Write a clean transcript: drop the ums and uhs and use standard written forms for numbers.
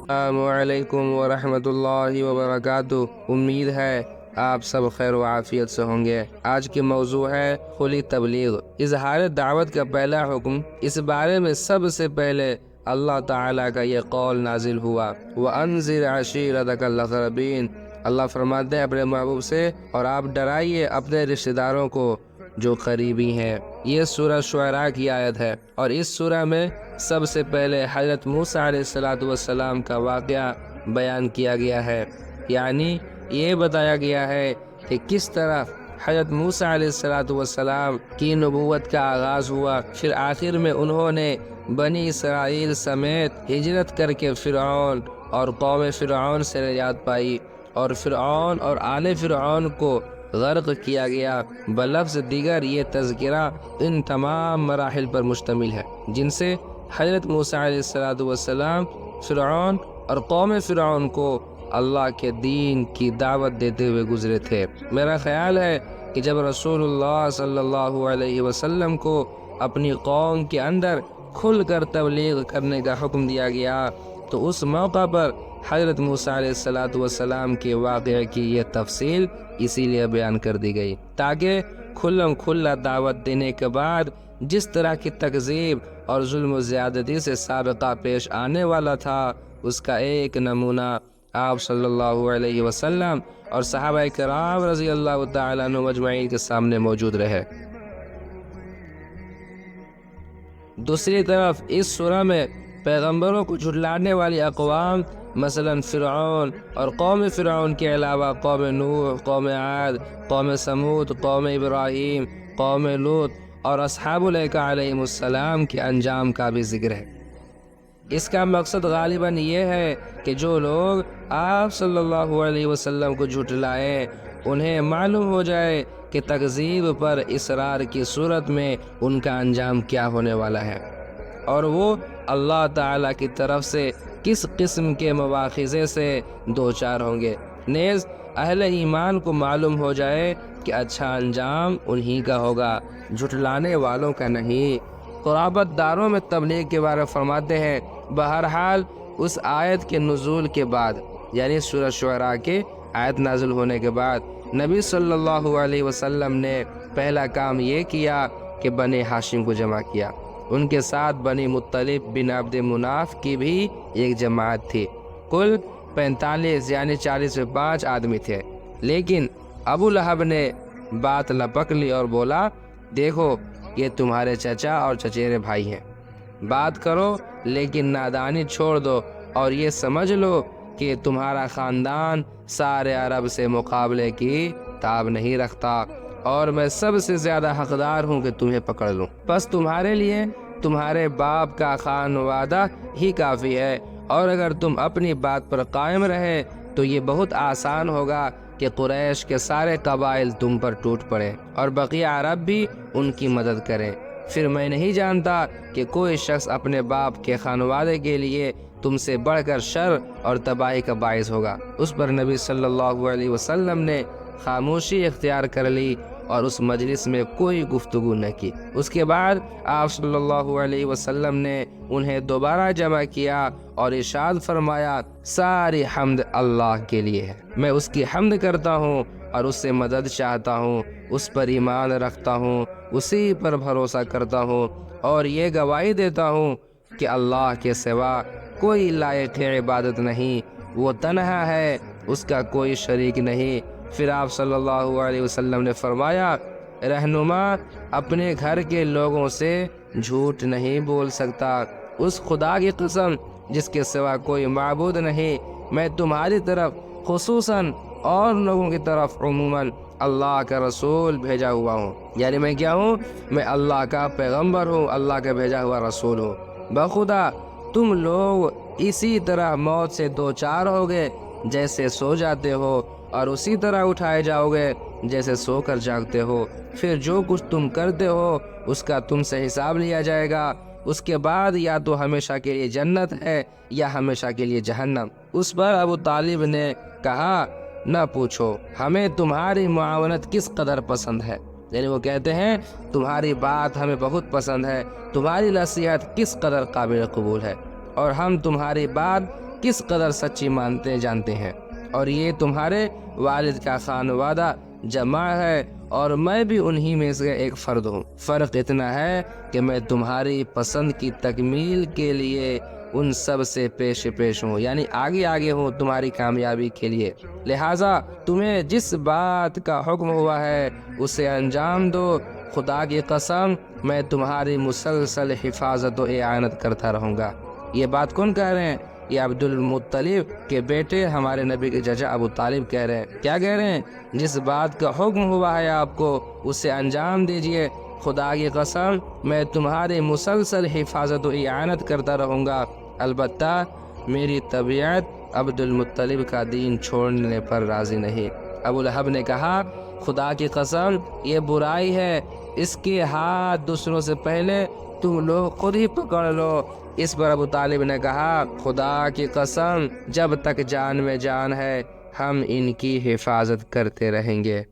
السلام علیکم ورحمۃ اللہ وبرکاتہ۔ امید ہے آپ سب خیر و عافیت سے ہوں گے۔ آج کے موضوع ہے کھلی تبلیغ، اظہار دعوت کا پہلا حکم۔ اس بارے میں سب سے پہلے اللہ تعالیٰ کا یہ قول نازل ہوا، وَأَنذِرْ عَشِيرَتَكَ الْأَقْرَبِينَ۔ اللہ فرماتے ہیں اپنے محبوب سے، اور آپ ڈرائیے اپنے رشتہ داروں کو جو قریبی ہیں۔ یہ سورہ شعراء کی آیت ہے، اور اس سورہ میں سب سے پہلے حضرت موسیٰ علیہ السلام کا واقعہ بیان کیا گیا ہے، یعنی یہ بتایا گیا ہے کہ کس طرح حضرت موسیٰ علیہ السلام کی نبوت کا آغاز ہوا، پھر آخر میں انہوں نے بنی اسرائیل سمیت ہجرت کر کے فرعون اور قوم فرعون سے نجات پائی، اور فرعون اور آل فرعون کو غرق کیا گیا۔ بلفظ دیگر یہ تذکرہ ان تمام مراحل پر مشتمل ہے جن سے حضرت موسیٰ علیہ السلام فرعون اور قوم فرعون کو اللہ کے دین کی دعوت دیتے ہوئے گزرے تھے۔ میرا خیال ہے کہ جب رسول اللہ صلی اللہ علیہ وسلم کو اپنی قوم کے اندر کھل کر تبلیغ کرنے کا حکم دیا گیا تو اس موقع پر حضرت موسیٰ علیہ السلام کے واقعے کی یہ تفصیل اسی لیے بیان کر دی گئی تاکہ کھلم کھلا دعوت دینے کے بعد جس طرح کی تکذیب اور ظلم و زیادتی سے سابقہ پیش آنے والا تھا، اس کا ایک نمونہ آپ صلی اللہ علیہ وسلم اور صحابہ کرام رضی اللہ تعالیٰ عنہ مجمعین کے سامنے موجود رہے۔ دوسری طرف اس سورہ میں پیغمبروں کو جھٹلانے والی اقوام مثلا فرعون اور قوم فرعون کے علاوہ قوم نوح، قوم عاد، قوم سمود، قوم ابراہیم، قوم لوط اور اصحاب الایکہ علیہم السلام کے انجام کا بھی ذکر ہے۔ اس کا مقصد غالباً یہ ہے کہ جو لوگ آپ صلی اللہ علیہ وسلم کو جھٹلائیں انہیں معلوم ہو جائے کہ تکذیب پر اصرار کی صورت میں ان کا انجام کیا ہونے والا ہے، اور وہ اللہ تعالیٰ کی طرف سے کس قسم کے مواخذے سے دوچار ہوں گے۔ نیز اہل ایمان کو معلوم ہو جائے کہ اچھا انجام انہی کا ہوگا، جھٹلانے والوں کا نہیں۔ قرابت داروں میں تبلیغ کے بارے فرماتے ہیں، بہرحال اس آیت کے نزول کے بعد، یعنی سورہ شعراء کے آیت نازل ہونے کے بعد، نبی صلی اللہ علیہ وسلم نے پہلا کام یہ کیا کہ بنی ہاشم کو جمع کیا۔ ان کے ساتھ بنی مطلب بن عبد مناف کی بھی ایک جماعت تھی، کل 45 یعنی 40 میں 5 آدمی تھے۔ لیکن ابو لہب نے بات لپک لی اور بولا، دیکھو یہ تمہارے چچا اور چچیرے بھائی ہیں، بات کرو لیکن نادانی چھوڑ دو، اور یہ سمجھ لو کہ تمہارا خاندان سارے عرب سے مقابلے کی تاب نہیں رکھتا، اور میں سب سے زیادہ حقدار ہوں کہ تمہیں پکڑ لوں۔ بس تمہارے لیے تمہارے باپ کا خانوادہ ہی کافی ہے، اور اگر تم اپنی بات پر قائم رہے تو یہ بہت آسان ہوگا کہ قریش کے سارے قبائل تم پر ٹوٹ پڑے اور بقیہ عرب بھی ان کی مدد کریں۔ پھر میں نہیں جانتا کہ کوئی شخص اپنے باپ کے خانوادے کے لیے تم سے بڑھ کر شر اور تباہی کا باعث ہوگا۔ اس پر نبی صلی اللہ علیہ وسلم نے خاموشی اختیار کر لی اور اس مجلس میں کوئی گفتگو نہ کی۔ اس کے بعد آپ صلی اللہ علیہ وسلم نے انہیں دوبارہ جمع کیا اور ارشاد فرمایا، ساری حمد اللہ کے لیے ہے، میں اس کی حمد کرتا ہوں اور اس سے مدد چاہتا ہوں، اس پر ایمان رکھتا ہوں، اسی پر بھروسہ کرتا ہوں، اور یہ گواہی دیتا ہوں کہ اللہ کے سوا کوئی لائق عبادت نہیں، وہ تنہا ہے، اس کا کوئی شریک نہیں۔ پھر آپ صلی اللہ علیہ وسلم نے فرمایا، رہنما اپنے گھر کے لوگوں سے جھوٹ نہیں بول سکتا، اس خدا کی قسم جس کے سوا کوئی معبود نہیں، میں تمہاری طرف خصوصاً اور لوگوں کی طرف عموماً اللہ کا رسول بھیجا ہوا ہوں۔ یعنی میں کیا ہوں؟ میں اللہ کا پیغمبر ہوں، اللہ کا بھیجا ہوا رسول ہوں۔ بخدا تم لوگ اسی طرح موت سے دوچار ہوگے جیسے سو جاتے ہو، اور اسی طرح اٹھائے جاؤ گے جیسے سو کر جاگتے ہو، پھر جو کچھ تم کرتے ہو اس کا تم سے حساب لیا جائے گا، اس کے بعد یا تو ہمیشہ کے لیے جنت ہے یا ہمیشہ کے لیے جہنم۔ اس پر ابو طالب نے کہا، نہ پوچھو، ہمیں تمہاری معاونت کس قدر پسند ہے، یعنی وہ کہتے ہیں تمہاری بات ہمیں بہت پسند ہے، تمہاری نصیحت کس قدر قابل قبول ہے، اور ہم تمہاری بات کس قدر سچی مانتے جانتے ہیں، اور یہ تمہارے والد کا خانوادہ جمع ہے اور میں بھی انہی میں سے ایک فرد ہوں۔ فرق اتنا ہے کہ میں تمہاری پسند کی تکمیل کے لیے ان سب سے پیش ہوں، یعنی آگے ہوں تمہاری کامیابی کے لیے۔ لہٰذا تمہیں جس بات کا حکم ہوا ہے اسے انجام دو۔ خدا کی قسم میں تمہاری مسلسل حفاظت و اعانت کرتا رہوں گا۔ یہ بات کون کہہ رہے ہیں؟ یہ عبد المطلب کے بیٹے ہمارے نبی کے چچا ابو طالب کہہ رہے ہیں۔ کیا کہہ رہے ہیں؟ جس بات کا حکم ہوا ہے آپ کو اسے انجام دیجئے۔ خدا کی قسم میں تمہاری مسلسل حفاظت و اعانت کرتا رہوں گا، البتہ میری طبیعت عبد المطلب کا دین چھوڑنے پر راضی نہیں۔ ابو لہب نے کہا، خدا کی قسم یہ برائی ہے، اس کے ہاتھ دوسروں سے پہلے تم لوگ خود ہی پکڑ لو۔ اس پر ابو طالب نے کہا، خدا کی قسم جب تک جان میں جان ہے ہم ان کی حفاظت کرتے رہیں گے۔